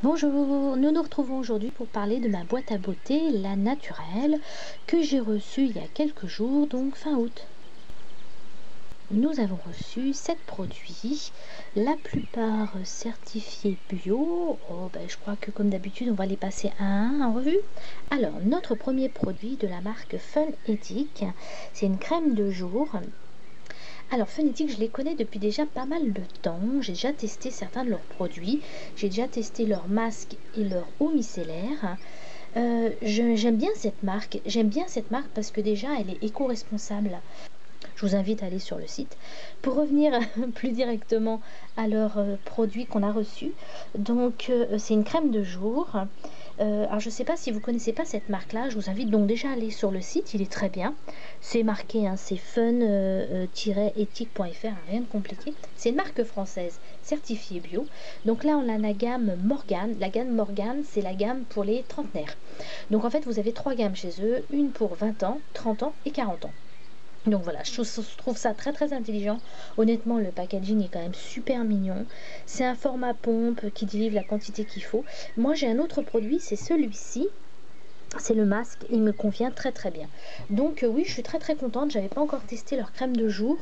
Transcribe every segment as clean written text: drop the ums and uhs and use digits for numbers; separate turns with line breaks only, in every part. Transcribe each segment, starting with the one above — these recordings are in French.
Bonjour, nous nous retrouvons aujourd'hui pour parler de ma boîte à beauté, la naturelle, que j'ai reçue il y a quelques jours, donc fin août. Nous avons reçu 7 produits, la plupart certifiés bio. Je crois que comme d'habitude, on va les passer un à un en revue. Alors, notre premier produit de la marque Fun Ethic, c'est une crème de jour. Alors, Phonétique, je les connais depuis déjà pas mal de temps. J'ai déjà testé certains de leurs produits. J'ai déjà testé leur masque et leur eau micellaire. J'aime bien cette marque. J'aime bien cette marque parce que déjà, elle est éco-responsable. Je vous invite à aller sur le site. Pour revenir plus directement à leurs produits qu'on a reçus, donc c'est une crème de jour. Alors je ne sais pas si vous ne connaissez pas cette marque-là, je vous invite donc déjà à aller sur le site, il est très bien. C'est marqué, hein, c'est fun-ethique.fr, rien de compliqué. C'est une marque française, certifiée bio. Donc là on a la gamme Morgane. La gamme Morgane, c'est la gamme pour les trentenaires. Donc en fait vous avez 3 gammes chez eux, une pour 20 ans, 30 ans et 40 ans. Donc voilà, je trouve ça très très intelligent. Honnêtement, le packaging est quand même super mignon. C'est un format pompe qui délivre la quantité qu'il faut. Moi, j'ai un autre produit, c'est celui-ci. C'est le masque, il me convient très très bien. Donc oui, je suis très très contente. J'avais pas encore testé leur crème de jour,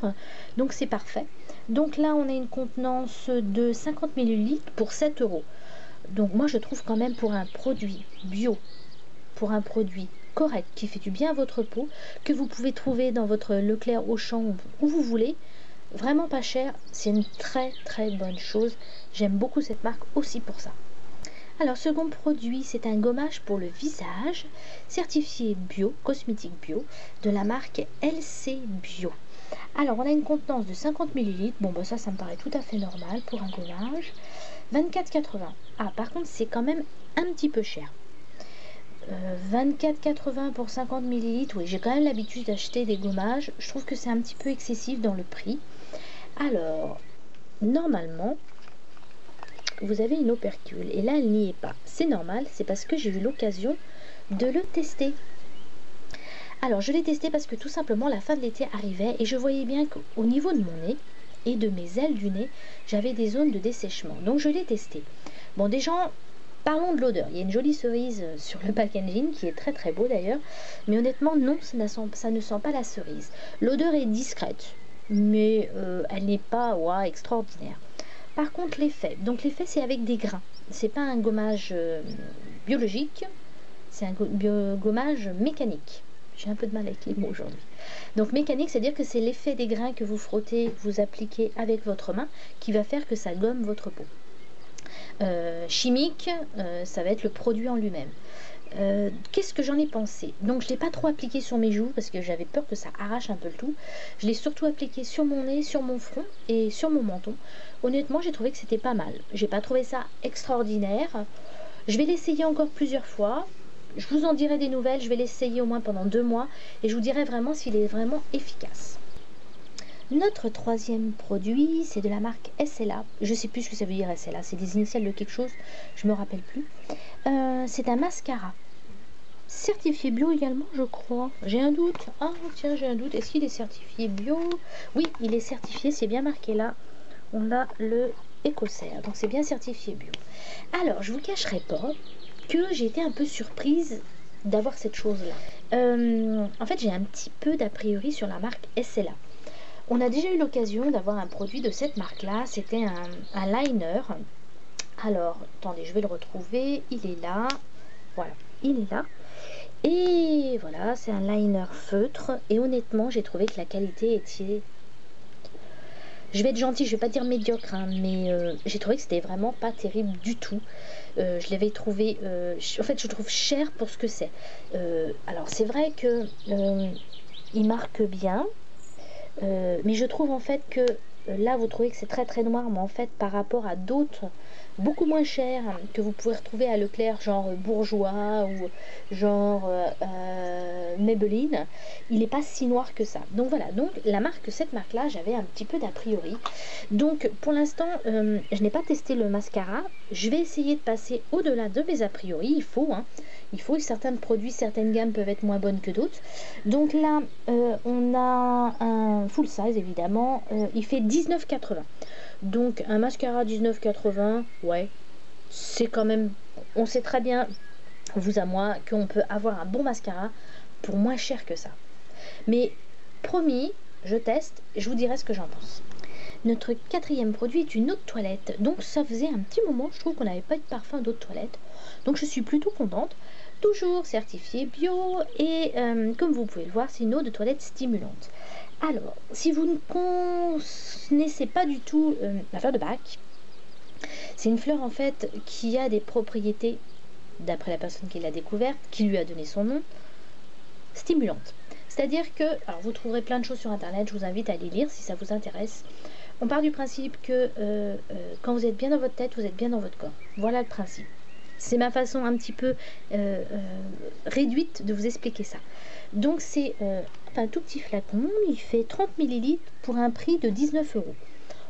donc c'est parfait. Donc là, on a une contenance de 50 millilitres pour 7 euros. Donc moi, je trouve quand même pour un produit bio, pour un produit correct qui fait du bien à votre peau, que vous pouvez trouver dans votre Leclerc, Auchan, où vous voulez, vraiment pas cher, c'est une très très bonne chose. J'aime beaucoup cette marque aussi pour ça. Alors, second produit, c'est un gommage pour le visage, certifié bio, cosmétique bio, de la marque LC Bio. Alors, on a une contenance de 50 millilitres. Bon, bah ça me paraît tout à fait normal pour un gommage. 24,80. Ah, par contre, c'est quand même un petit peu cher. 24,80 pour 50 millilitres. Oui, j'ai quand même l'habitude d'acheter des gommages. Je trouve que c'est un petit peu excessif dans le prix. Alors, normalement, vous avez une opercule. Et là, elle n'y est pas. C'est normal, c'est parce que j'ai eu l'occasion de le tester. Alors, je l'ai testé parce que tout simplement, la fin de l'été arrivait et je voyais bien qu'au niveau de mon nez et de mes ailes du nez, j'avais des zones de dessèchement. Donc, je l'ai testé. Bon, déjà, parlons de l'odeur. Il y a une jolie cerise sur le packaging qui est très très beau d'ailleurs. Mais honnêtement, non, ça ne sent pas la cerise. L'odeur est discrète, mais elle n'est pas extraordinaire. Par contre, l'effet. Donc l'effet, c'est avec des grains. C'est pas un gommage biologique, c'est un gommage mécanique. J'ai un peu de mal avec les mots aujourd'hui. Donc mécanique, c'est-à-dire que c'est l'effet des grains que vous frottez, vous appliquez avec votre main qui va faire que ça gomme votre peau. Chimique, ça va être le produit en lui-même. Qu'est-ce que j'en ai pensé? Donc je ne l'ai pas trop appliqué sur mes joues parce que j'avais peur que ça arrache un peu le tout. Je l'ai surtout appliqué sur mon nez, sur mon front et sur mon menton. Honnêtement, j'ai trouvé que c'était pas mal. J'ai pas trouvé ça extraordinaire. Je vais l'essayer encore plusieurs fois. Je vous en dirai des nouvelles. Je vais l'essayer au moins pendant 2 mois et je vous dirai vraiment s'il est vraiment efficace. Notre troisième produit, c'est de la marque SLA. Je ne sais plus ce que ça veut dire SLA. C'est des initiales de quelque chose. Je me rappelle plus. C'est un mascara. Certifié bio également, je crois. J'ai un doute. Ah, tiens, j'ai un doute. Est-ce qu'il est certifié bio? Oui, il est certifié. C'est bien marqué là. On a le Écossaire. Donc, c'est bien certifié bio. Alors, je vous cacherai pas que j'ai été un peu surprise d'avoir cette chose-là. En fait, j'ai un petit peu d'a priori sur la marque SLA. On a déjà eu l'occasion d'avoir un produit de cette marque-là. C'était un liner. Alors, attendez, je vais le retrouver. Il est là. Voilà, il est là. Et voilà, c'est un liner feutre. Et honnêtement, j'ai trouvé que la qualité était... Je vais être gentille, je vais pas dire médiocre, hein, mais j'ai trouvé que c'était vraiment pas terrible du tout. Je l'avais trouvé... en fait, je trouve cher pour ce que c'est. Alors, c'est vrai que il marque bien. Mais je trouve en fait que là vous trouvez que c'est très très noir, mais en fait par rapport à d'autres beaucoup moins chers que vous pouvez retrouver à Leclerc, genre Bourjois ou genre Maybelline, il n'est pas si noir que ça. Donc voilà, donc cette marque là j'avais un petit peu d'a priori. Donc pour l'instant je n'ai pas testé le mascara. Je vais essayer de passer au-delà de mes a priori. Il faut certains produits, certaines gammes peuvent être moins bonnes que d'autres. Donc là on a un full size évidemment, il fait 19,80. Donc un mascara 19,80, ouais, c'est quand même, on sait très bien, vous à moi, qu'on peut avoir un bon mascara pour moins cher que ça. Mais promis, je teste et je vous dirai ce que j'en pense. Notre quatrième produit est une eau de toilette. Donc ça faisait un petit moment, je trouve qu'on n'avait pas de parfum d'eau de toilette. Donc je suis plutôt contente. Toujours certifiée bio et comme vous pouvez le voir, c'est une eau de toilette stimulante. Alors, si vous ne connaissez pas du tout la fleur de Bach, c'est une fleur en fait qui a des propriétés, d'après la personne qui l'a découverte, qui lui a donné son nom, stimulante. C'est-à-dire que, alors vous trouverez plein de choses sur internet, je vous invite à les lire si ça vous intéresse. On part du principe que quand vous êtes bien dans votre tête, vous êtes bien dans votre corps. Voilà le principe. C'est ma façon un petit peu réduite de vous expliquer ça. Donc c'est un tout petit flacon, il fait 30 ml pour un prix de 19 euros.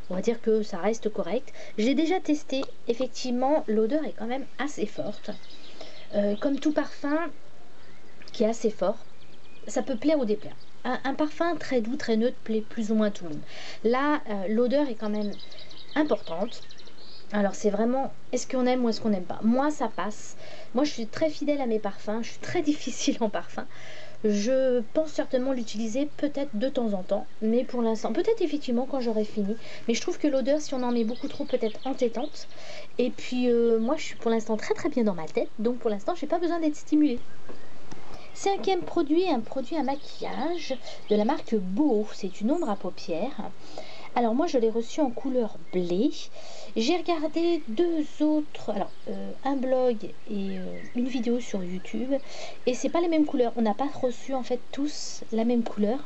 On va dire que ça reste correct. J'ai déjà testé, effectivement, l'odeur est quand même assez forte. Comme tout parfum qui est assez fort, ça peut plaire ou déplaire. Un parfum très doux, très neutre plaît plus ou moins à tout le monde. Là, l'odeur est quand même importante. Alors c'est vraiment, est-ce qu'on aime ou est-ce qu'on n'aime pas? Moi, ça passe. Moi, je suis très fidèle à mes parfums. Je suis très difficile en parfum. Je pense certainement l'utiliser peut-être de temps en temps, mais pour l'instant, peut-être effectivement quand j'aurai fini. Mais je trouve que l'odeur, si on en met beaucoup trop, peut être entêtante. Et puis, moi, je suis pour l'instant très très bien dans ma tête. Donc pour l'instant, j'ai pas besoin d'être stimulée. Cinquième produit, un produit à maquillage de la marque Beau. C'est une ombre à paupières. Alors moi je l'ai reçu en couleur blé. J'ai regardé deux autres, alors un blog et une vidéo sur YouTube, et c'est pas les mêmes couleurs. On n'a pas reçu en fait tous la même couleur.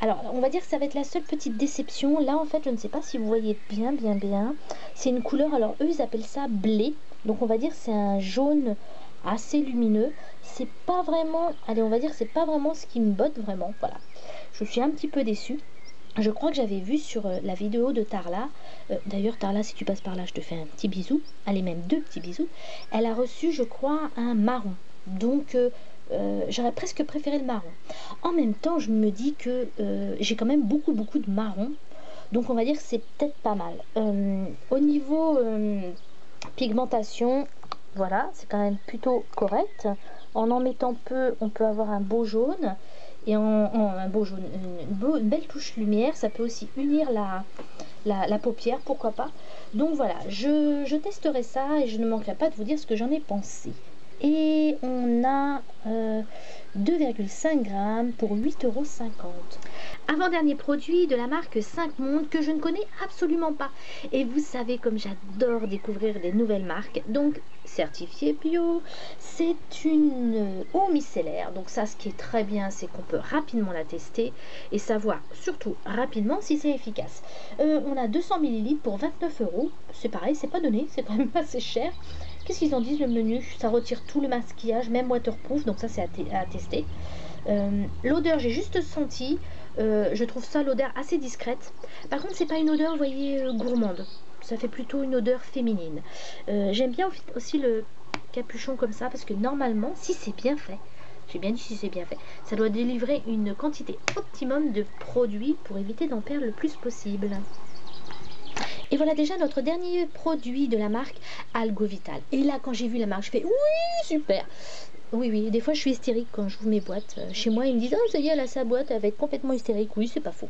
Alors on va dire que ça va être la seule petite déception. Là en fait je ne sais pas si vous voyez bien. C'est une couleur, alors eux ils appellent ça blé. Donc on va dire c'est un jaune assez lumineux. C'est pas vraiment, allez on va dire c'est pas vraiment ce qui me botte vraiment. Voilà. Je suis un petit peu déçue. Je crois que j'avais vu sur la vidéo de Tarla, d'ailleurs Tarla si tu passes par là je te fais un petit bisou, allez même deux petits bisous, elle a reçu je crois un marron, donc j'aurais presque préféré le marron. En même temps je me dis que j'ai quand même beaucoup de marron, donc on va dire que c'est peut-être pas mal. Au niveau pigmentation, voilà, c'est quand même plutôt correct. En mettant peu, on peut avoir un beau jaune. Et un beau jaune, une belle touche lumière, ça peut aussi unir la paupière, pourquoi pas. Donc voilà, je testerai ça et je ne manquerai pas de vous dire ce que j'en ai pensé. Et on a 2,5 grammes pour 8,50 €. Avant-dernier produit de la marque 5 Mondes que je ne connais absolument pas. Et vous savez comme j'adore découvrir des nouvelles marques. Donc certifié bio, c'est une eau micellaire. Donc ça, ce qui est très bien, c'est qu'on peut rapidement la tester et savoir surtout rapidement si c'est efficace. On a 200 ml pour 29 €. C'est pareil, c'est pas donné, c'est quand même assez cher. Qu'est-ce qu'ils en disent le menu? Ça retire tout le maquillage, même waterproof, donc ça c'est à tester. L'odeur, j'ai juste senti, je trouve ça l'odeur assez discrète. Par contre, c'est pas une odeur, vous voyez, gourmande. Ça fait plutôt une odeur féminine. J'aime bien aussi le capuchon comme ça, parce que normalement, si c'est bien fait, j'ai bien dit si c'est bien fait, ça doit délivrer une quantité optimum de produits pour éviter d'en perdre le plus possible. Et voilà déjà notre dernier produit de la marque Algovital. Et là, quand j'ai vu la marque, je fais oui, super. Oui, des fois je suis hystérique quand je vous mes boîtes. Chez moi, ils me disent oh, ça y est, elle a sa boîte, elle va être complètement hystérique. Oui, c'est pas faux.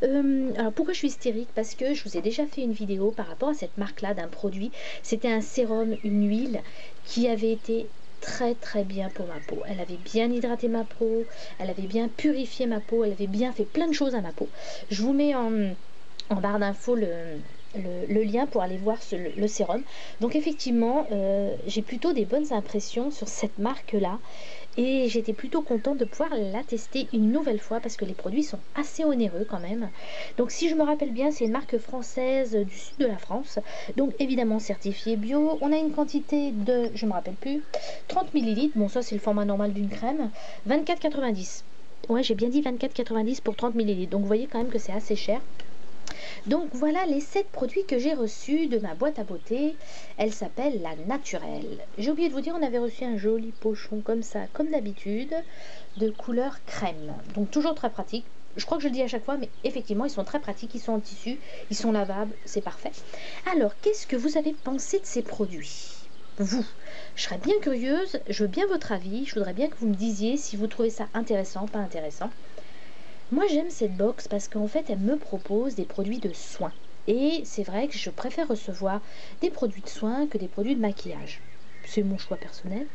Alors pourquoi je suis hystérique? Parce que je vous ai déjà fait une vidéo par rapport à cette marque-là d'un produit. C'était un sérum, une huile qui avait été très bien pour ma peau. Elle avait bien hydraté ma peau, elle avait bien purifié ma peau, elle avait bien fait plein de choses à ma peau. Je vous mets en barre d'infos le lien pour aller voir le sérum. Donc effectivement, j'ai plutôt des bonnes impressions sur cette marque-là et j'étais plutôt contente de pouvoir la tester une nouvelle fois parce que les produits sont assez onéreux quand même. Donc si je me rappelle bien, c'est une marque française du sud de la France, donc évidemment certifiée bio. On a une quantité de, je me rappelle plus, 30 ml. Bon, ça c'est le format normal d'une crème, 24,90 €. Ouais, j'ai bien dit 24,90 € pour 30 ml. Donc vous voyez quand même que c'est assez cher. Donc voilà les 7 produits que j'ai reçus de ma boîte à beauté. Elle s'appelle la Naturelle. J'ai oublié de vous dire, on avait reçu un joli pochon comme ça, comme d'habitude, de couleur crème. Donc toujours très pratique. Je crois que je le dis à chaque fois, mais effectivement, ils sont très pratiques, ils sont en tissu, ils sont lavables, c'est parfait. Alors, qu'est-ce que vous avez pensé de ces produits? Vous, je serais bien curieuse, je veux bien votre avis, je voudrais bien que vous me disiez si vous trouvez ça intéressant, pas intéressant. Moi, j'aime cette box parce qu'en fait, elle me propose des produits de soins. Et c'est vrai que je préfère recevoir des produits de soins que des produits de maquillage. C'est mon choix personnel.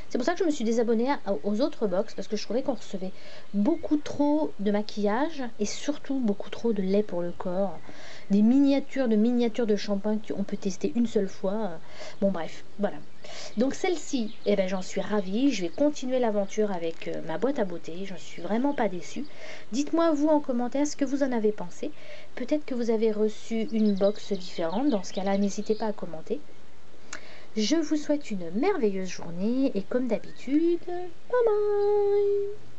C'est pour ça que je me suis désabonnée aux autres box parce que je trouvais qu'on recevait beaucoup trop de maquillage et surtout beaucoup trop de lait pour le corps. Des miniatures de shampoing qu'on peut tester une seule fois. Bon bref, voilà. Donc celle-ci, eh ben, j'en suis ravie. Je vais continuer l'aventure avec ma boîte à beauté. J'en suis vraiment pas déçue. Dites-moi vous en commentaire ce que vous en avez pensé. Peut-être que vous avez reçu une box différente. Dans ce cas-là, n'hésitez pas à commenter. Je vous souhaite une merveilleuse journée et comme d'habitude, bye bye!